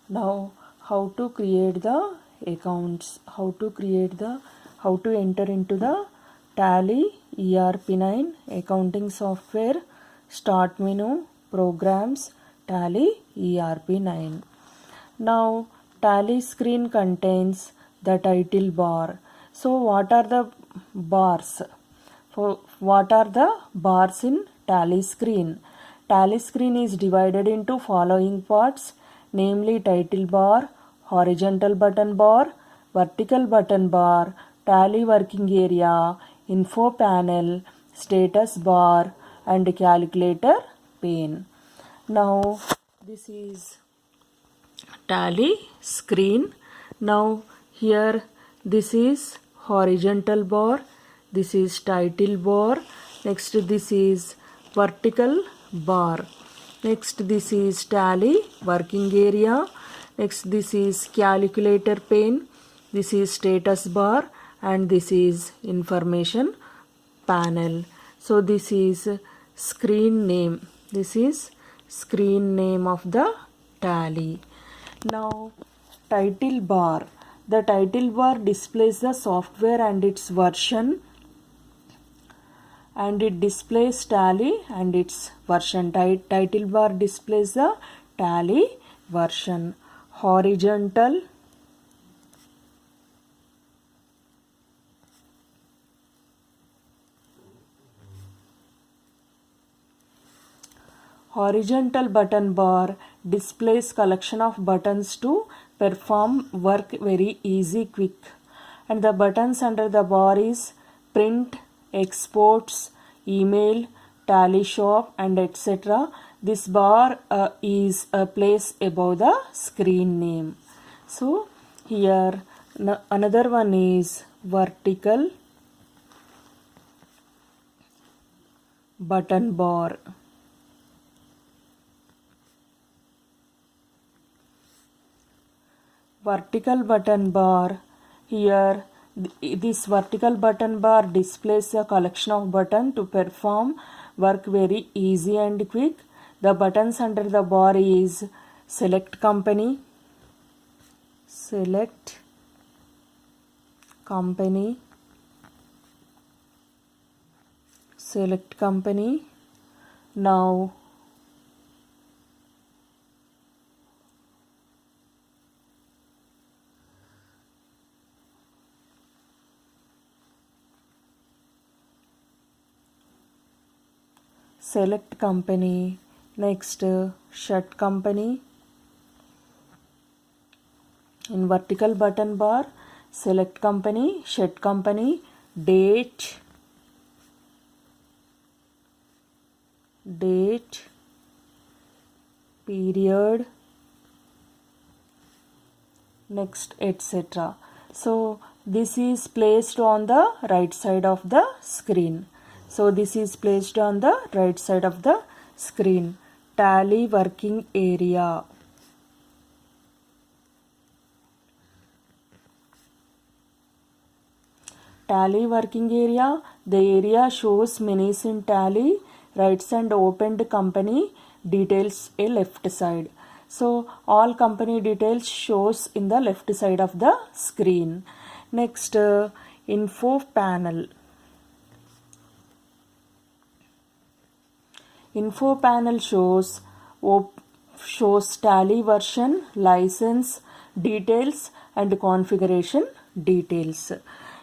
Now how to create the accounts, how to enter into the Tally ERP9 accounting software, start menu, programs, Tally ERP9. Now Tally screen contains the title bar. So what are the bars? What are the bars in Tally screen? Tally screen is divided into following parts, namely title bar, horizontal button bar, vertical button bar, Tally working area, info panel, status bar, and calculator pane. Now this is Tally screen. Now here this is horizontal bar, this is title bar, next this is vertical bar, next this is Tally working area, next this is calculator pane, this is status bar, and this is information panel. So this is screen name, this is screen name of the Tally. Now title bar. The title bar displays the software and its version, and it displays Tally and its version. Title bar displays the Tally version. Horizontal button bar displays collection of buttons to perform work very easy quick, and the buttons under the bar is print, exports, email, Tally shop, and etc. This bar is placed above the screen name. So here another one is vertical button bar. Vertical button bar. Here this vertical button bar displays a collection of buttons to perform work very easy and quick. The buttons under the bar is select company, select company, select company. Now select company, next shut company. In vertical button bar, select company, shut company, date, period, next etc. So this is placed on the right side of the screen. So this is placed on the right side of the screen. Tally working area. Tally working area. The area shows menus in Tally, writes and opened company details a left side. So all company details shows in the left side of the screen. Next info panel. Info panel shows Tally version, license details, and configuration details.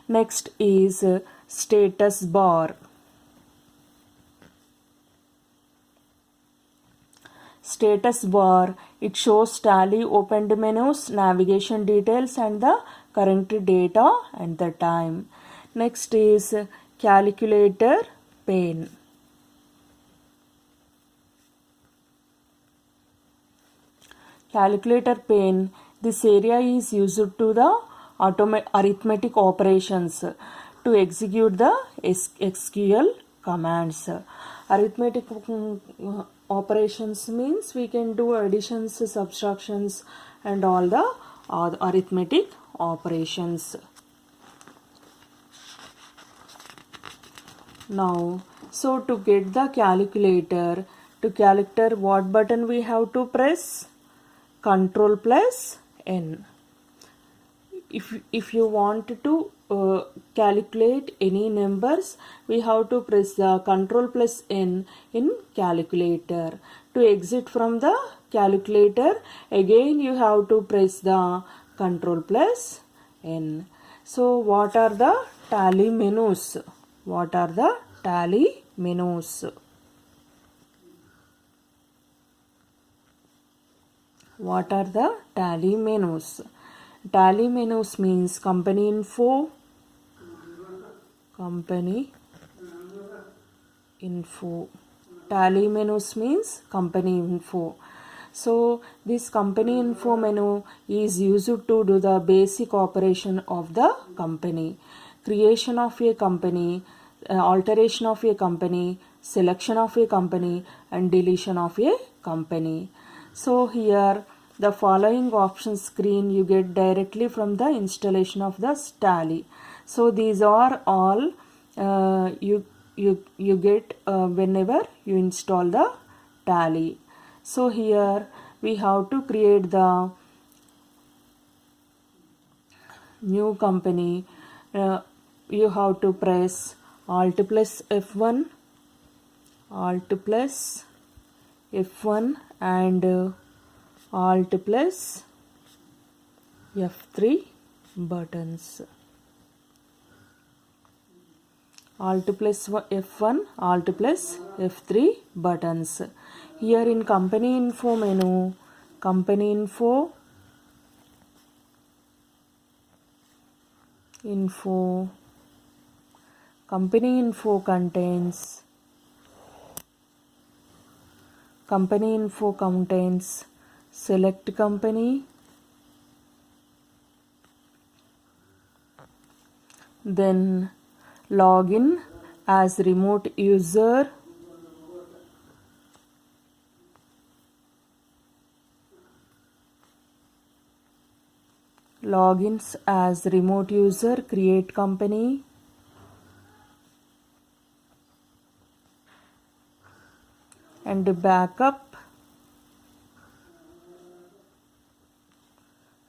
Next is status bar. Status bar, it shows Tally opened menus, navigation details, and the current data and the time. Next is calculator pane. Calculator pane, this area is used to the arithmetic operations to execute the SQL commands. Arithmetic operations means we can do additions, subtractions, and all the arithmetic operations. Now, so to get the calculator, what button we have to press? control plus N. If you want to calculate any numbers, we have to press the control plus N in calculator. To exit from the calculator, again you have to press the control plus N. So what are the tally menus? What are the tally menus? What are the tally menus? Tally menus means company info, Tally menus means company info. So this company info menu is used to do the basic operation of the company. Creation of a company, alteration of a company, selection of a company, and deletion of a company. So here the following option screen you get directly from the installation of the Tally. So these are all you get whenever you install the Tally. So here we have to create the new company. You have to press Alt plus F1, and Alt plus F3 buttons. Alt plus F1, Alt plus F3 buttons. Here in company info menu, company info contains select company, then login as remote user, logins as remote user, create company, and backup,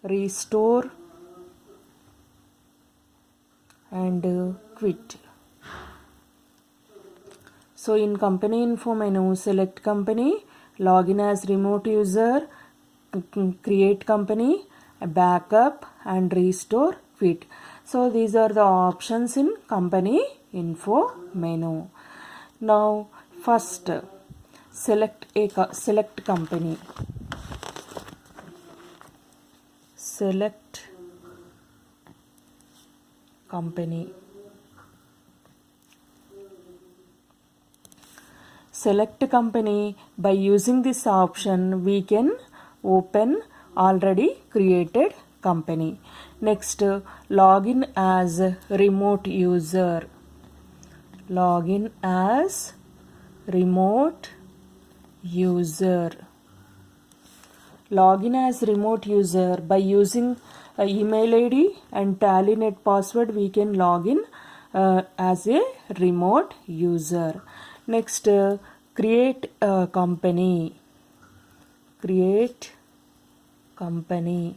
restore, and quit. So in company info menu, select company, login as remote user, create company, backup, and restore, quit. So these are the options in company info menu. Now first select company. Select company. Select company, by using this option we can open already created company. Next, login as remote user. Login as remote user. Login as remote user, by using email ID and TallyNet password we can log in as a remote user. Next, create a company. Create company.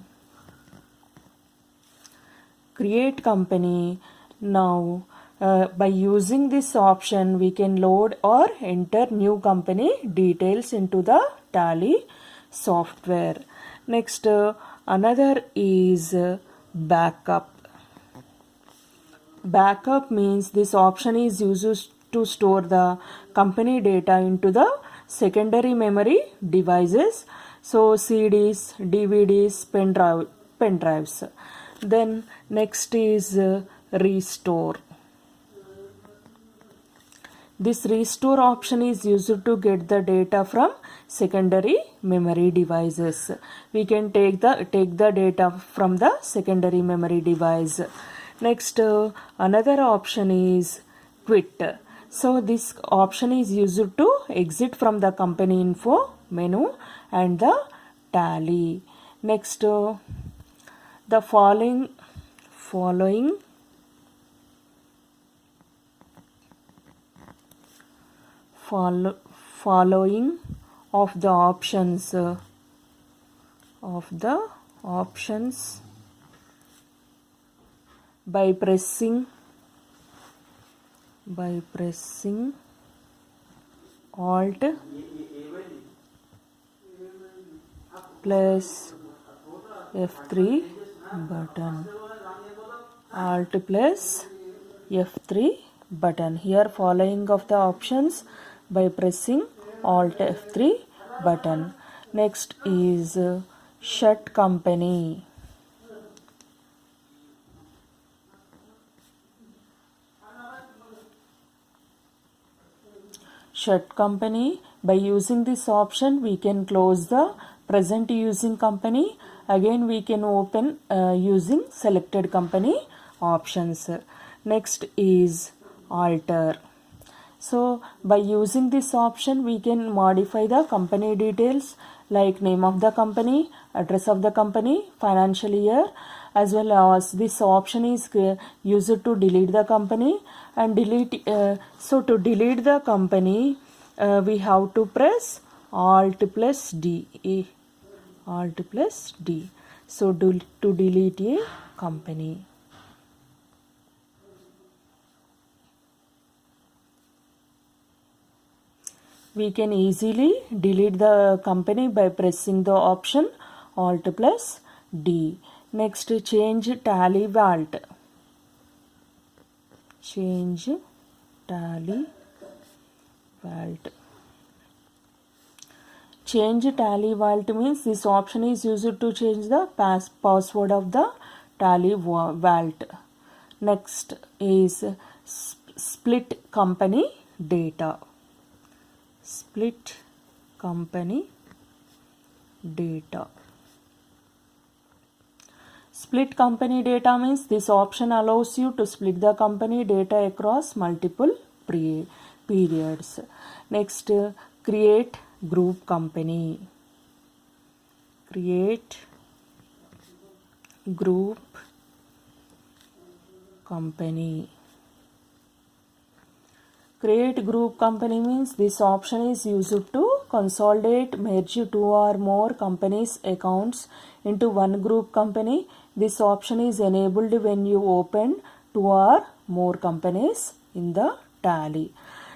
Create company. Now by using this option we can load or enter new company details into the Tally software. Next, another is backup. Backup means this option is used to store the company data into the secondary memory devices, so CDs, DVDs, pen drives. Then next is restore. This restore option is used to get the data from secondary memory devices. We can take the data from the secondary memory device. Next, another option is quit. So this option is used to exit from the company info menu and the Tally. Next, the following of the options of the options by pressing Alt plus F3 button. Alt plus F3 button. Here following of the options by pressing Alt F3 button. Next is shut company. Shut company. By using this option we can close the present using company. Again we can open using selected company options. Next is alter. So by using this option we can modify the company details like name of the company, address of the company, financial year, as well as this option is used to delete the company and delete. So to delete the company we have to press Alt plus D. Alt plus D. So to delete a company. We can easily delete the company by pressing the option Alt plus D. Next, change tally vault. Change tally vault. Change tally vault means this option is used to change the password of the tally vault. Next is split company data. Split company data. Split company data means this option allows you to split the company data across multiple periods. Next, create group company. Create group company. Create group company means this option is used to consolidate, merge two or more companies' accounts into one group company. This option is enabled when you open two or more companies in the tally.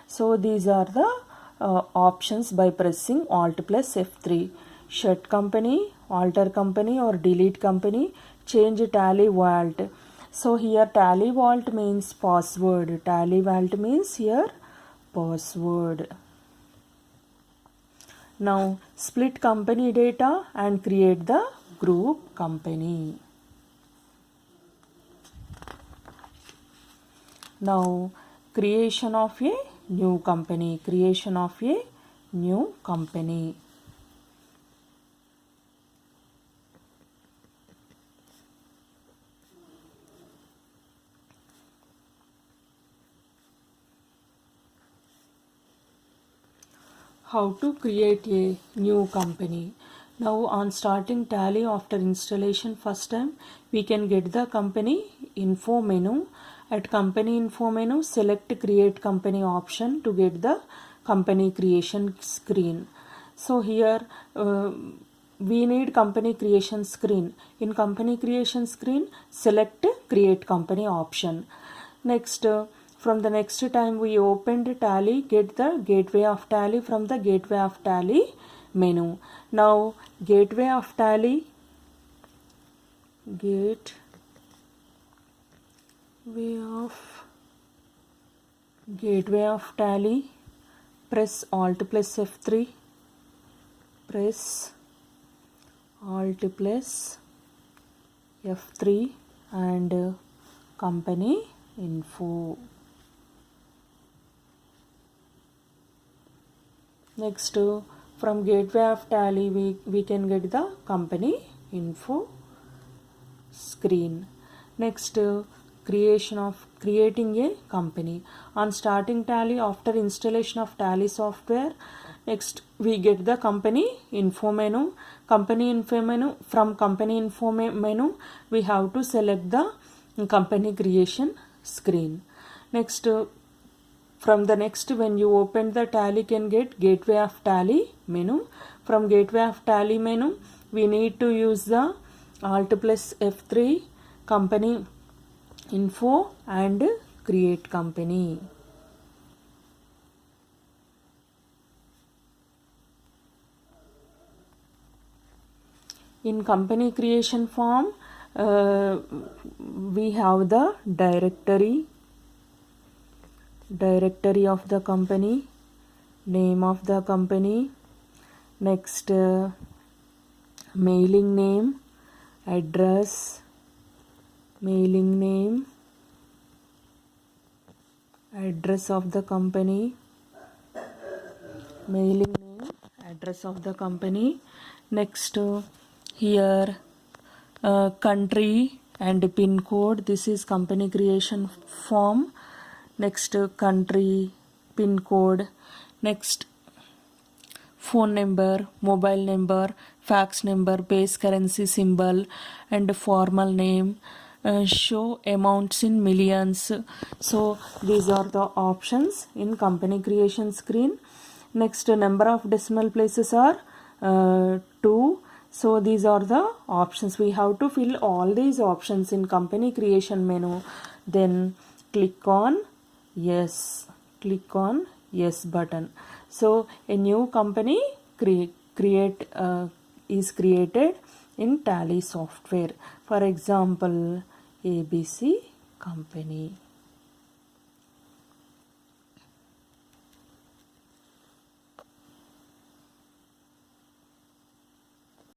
So these are the options by pressing Alt plus F3. Shut company, alter company or delete company, change tally vault. So here tally vault means password. Tally vault means here password. Now split company data and create the group company. Now creation of a new company. Creation of a new company. How to create a new company. Now on starting tally after installation first time we can get the company info menu. At company info menu select create company option to get the company creation screen. So here we need company creation screen. In company creation screen select create company option. Next from the next time we opened tally, get the gateway of tally from the gateway of tally menu. Now gateway of tally, gateway of tally, press Alt plus F3, press Alt plus F3 and company info. Next from gateway of tally we can get the company info screen. Next creating a company. On starting tally after installation of tally software, next we get the company info menu. Company info menu. From company info menu we have to select the company creation screen. Next from the next when you open the tally can get gateway of tally menu. From gateway of tally menu we need to use the Alt plus F3, company info and create company. In company creation form, we have the directory of the company, name of the company, next mailing name, address, mailing name, address of the company, mailing name, address of the company. Next here country and pin code. This is company creation form. Next country, pin code. Next phone number, mobile number, fax number, base currency symbol and formal name. Show amounts in millions. So these are the options in company creation screen. Next number of decimal places are 2. So these are the options. We have to fill all these options in company creation menu. Then click on yes. Click on yes button. So a new company is created in Tally software. For example, ABC company.